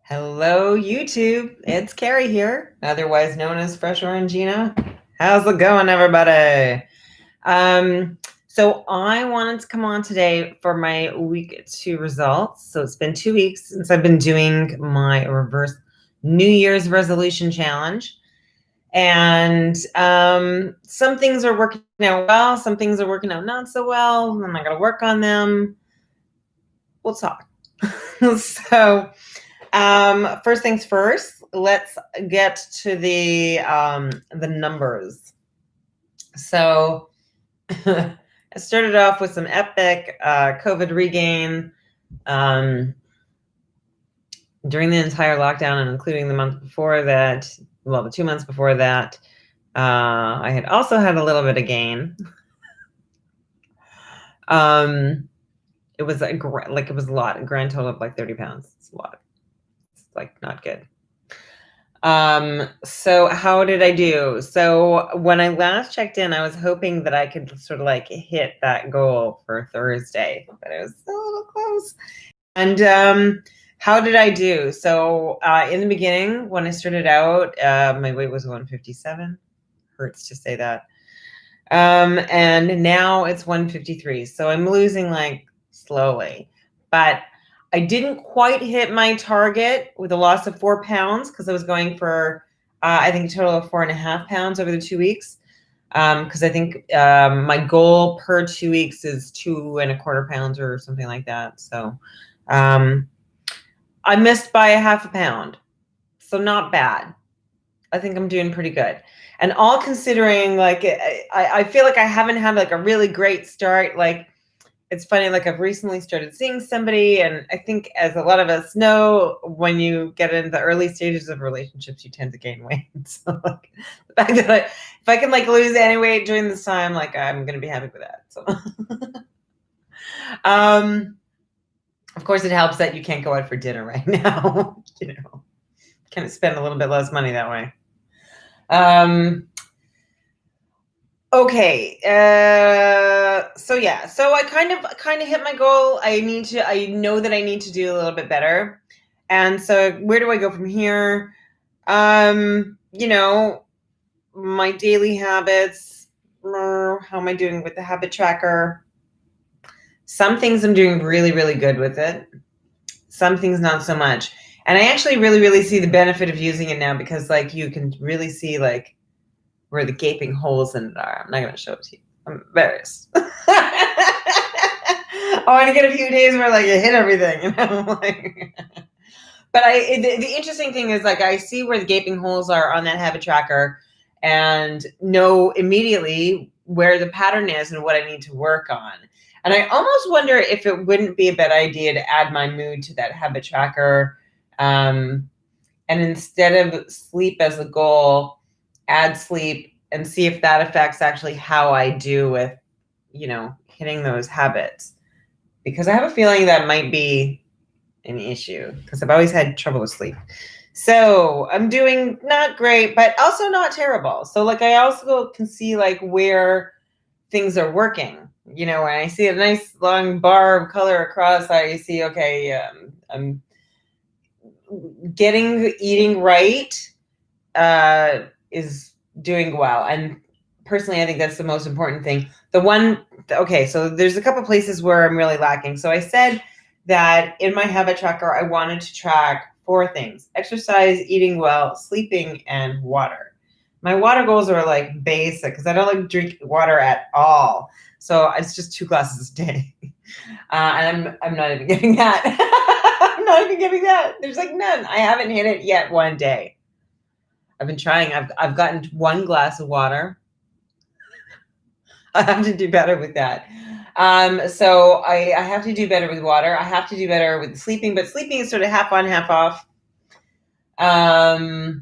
Hello, YouTube. It's Carrie here, otherwise known as Fresh Orangina. How's it going, everybody? Um, so I wanted to come on today for my week 2 results. So it's been 2 weeks since I've been doing my reverse New Year's resolution challenge. And some things are working out well, some things are working out not so well, and I got to work on them. We'll talk. So first things first, let's get to the numbers. So I started off with some epic COVID regain during the entire lockdown, and including the month before that. Well, the 2 months before that, I had also had a little bit of gain. It was it was a lot. A grand total of like 30 pounds. It's a lot. It's like not good. So how did I do? So when I last checked in, I was hoping that I could sort of like hit that goal for Thursday, but it was a little close. And how did I do? So in the beginning, when I started out, my weight was 157. Hurts to say that. And now it's 153. So I'm losing like slowly, but I didn't quite hit my target with a loss of 4 pounds because I was going for, I think, a total of 4.5 pounds over the 2 weeks. Because I think my goal per 2 weeks is 2.25 pounds or something like that. So I missed by a half a pound. So not bad. I think I'm doing pretty good. And all considering, like, I feel like I haven't had like a really great start. Like, it's funny, like I've recently started seeing somebody, and I think, as a lot of us know, when you get into the early stages of relationships, you tend to gain weight. So like the fact that if I can like lose any weight during this time, like I'm gonna be happy with that. So of course it helps that you can't go out for dinner right now. Kind of spend a little bit less money that way. Okay. So yeah. So I kind of hit my goal. I know that I need to do a little bit better. And so where do I go from here? My daily habits. How am I doing with the habit tracker? Some things I'm doing really, really good with it. Some things not so much. And I actually really, really see the benefit of using it now, because like you can really see like where the gaping holes in it are. I'm not going to show it to you. I'm embarrassed. I want to get a few days where like it hit everything, But the interesting thing is, like, I see where the gaping holes are on that habit tracker and know immediately where the pattern is and what I need to work on. And I almost wonder if it wouldn't be a bad idea to add my mood to that habit tracker. And instead of sleep as a goal, add sleep, and see if that affects actually how I do with, hitting those habits. Because I have a feeling that might be an issue, because I've always had trouble with sleep. So I'm doing not great, but also not terrible. So like I also can see like where things are working. When I see a nice long bar of color across, I see, okay, I'm eating right is doing well. And personally, I think that's the most important thing. So there's a couple places where I'm really lacking. So I said that in my habit tracker, I wanted to track 4 things: exercise, eating well, sleeping, and water. My water goals are like basic because I don't like drink water at all. So it's just 2 glasses a day. And I'm not even getting that. I'm not even getting that. There's like none. I haven't hit it yet one day. I've been trying. I've gotten 1 glass of water. I have to do better with that. So I have to do better with water. I have to do better with sleeping, but sleeping is sort of half on, half off. And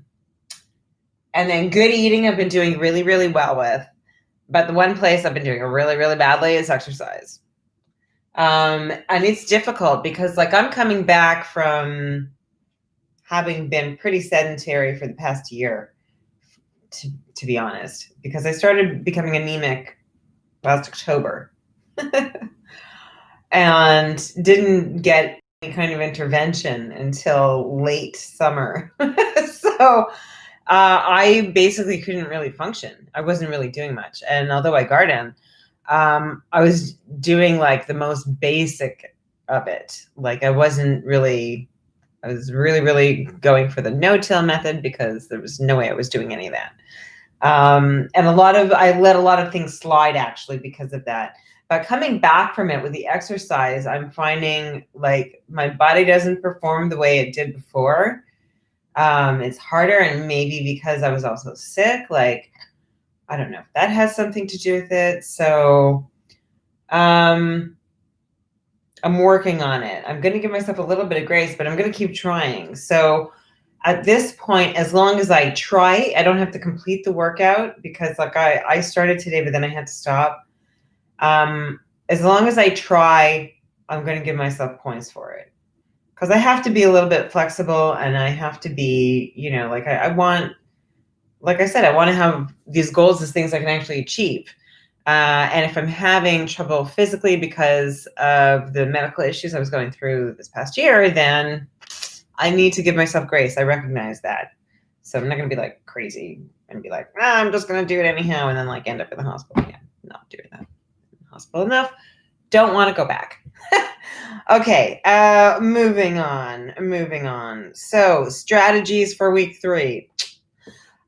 then good eating, I've been doing really, really well with. But the one place I've been doing really, really badly is exercise. And it's difficult because like I'm coming back from having been pretty sedentary for the past year, to be honest, because I started becoming anemic last October and didn't get any kind of intervention until late summer. So I basically couldn't really function. I wasn't really doing much. And although I garden, I was doing like the most basic of it. Like I was really, really going for the no-till method because there was no way I was doing any of that. And I let a lot of things slide actually because of that. But coming back from it with the exercise, I'm finding like my body doesn't perform the way it did before. It's harder, and maybe because I was also sick, like, I don't know if that has something to do with it. So, I'm working on it. I'm going to give myself a little bit of grace, but I'm going to keep trying. So at this point, as long as I try, I don't have to complete the workout because like I started today, but then I had to stop. As long as I try, I'm going to give myself points for it. Because I have to be a little bit flexible, and I have to be, like I want, like I said, I want to have these goals as things I can actually achieve. And if I'm having trouble physically because of the medical issues I was going through this past year, then I need to give myself grace. I recognize that. So I'm not going to be like crazy and be like, I'm just going to do it anyhow, and then like end up in the hospital again. Not doing that. Hospital enough. Don't want to go back. Okay, moving on. So strategies for week 3.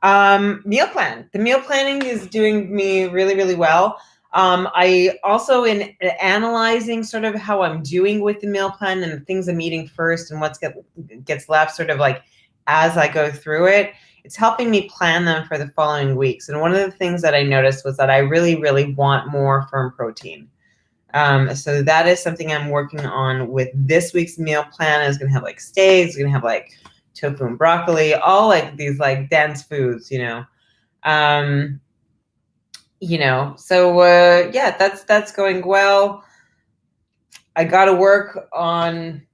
Meal plan. The meal planning is doing me really, really well. I also, in analyzing sort of how I'm doing with the meal plan and the things I'm eating first and what gets left sort of like as I go through it, it's helping me plan them for the following weeks. And one of the things that I noticed was that I really, really want more firm protein. So that is something I'm working on with this week's meal plan. It's going to have like steaks, it's going to have like tofu and broccoli, all like these like dense foods, so yeah, that's going well. I got to work on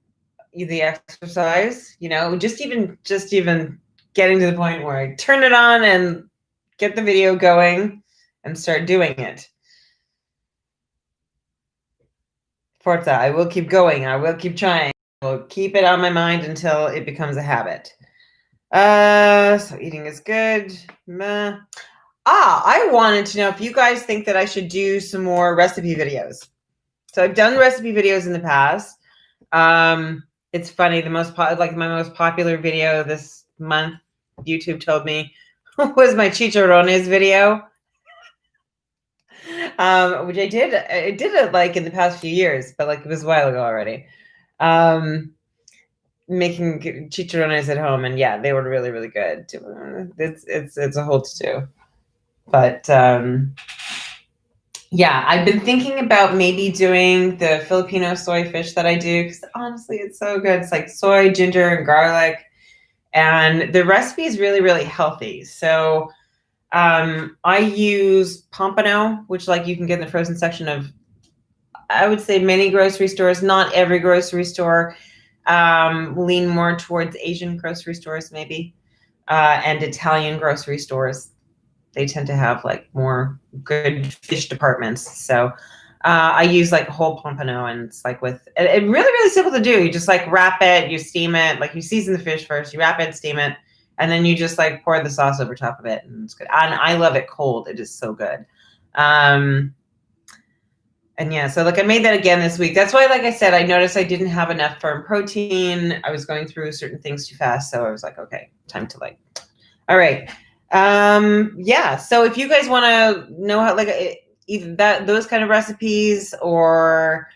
the exercise, just even getting to the point where I turn it on and get the video going and start doing it. Forza, I will keep going. I will keep trying. I will keep it on my mind until it becomes a habit. So eating is good. Meh. I wanted to know if you guys think that I should do some more recipe videos. So I've done recipe videos in the past. It's funny. My most popular video this month, YouTube told me, was my chicharrones video. Which I did it like in the past few years, but like it was a while ago already. Making chicharrones at home, and yeah, they were really, really good. It's a whole to do, but yeah, I've been thinking about maybe doing the Filipino soy fish that I do because honestly, it's so good. It's like soy, ginger, and garlic, and the recipe is really, really healthy. So I use pompano, which like you can get in the frozen section of, I would say, many grocery stores, not every grocery store. Lean more towards Asian grocery stores maybe, and Italian grocery stores. They tend to have like more good fish departments. So I use like a whole pompano, and it's like it really, really simple to do. You just like wrap it, you steam it, like you season the fish first, you wrap it, steam it, and then you just like pour the sauce over top of it, and it's good. And I love it cold. It is so good. And yeah, so like I made that again this week. That's why, like I said, I noticed I didn't have enough firm protein. I was going through certain things too fast. So I was like, okay, time to like, all right. Yeah. So if you guys want to know how, like either those kind of recipes or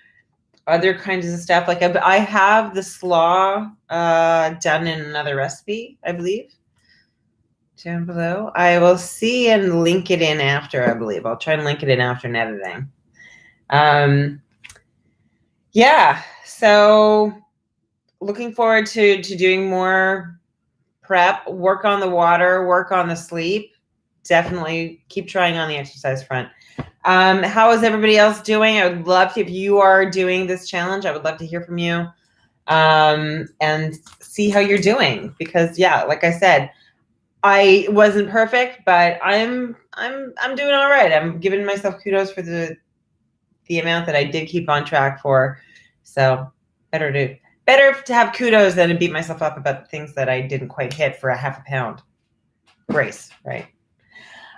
other kinds of stuff, like I have the slaw done in another recipe, I believe, down below. I will see and link it in after, I believe. I'll try and link it in after in editing. Yeah, so looking forward to doing more prep, work on the water, work on the sleep. Definitely keep trying on the exercise front. How is everybody else doing? I would love to, if you are doing this challenge, I would love to hear from you and see how you're doing. Because yeah, like I said, I wasn't perfect, but I'm doing all right. I'm giving myself kudos for the amount that I did keep on track for. So better better to have kudos than to beat myself up about things that I didn't quite hit for a half a pound. Grace, right?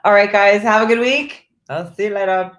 All right, guys, have a good week. I'll see you later.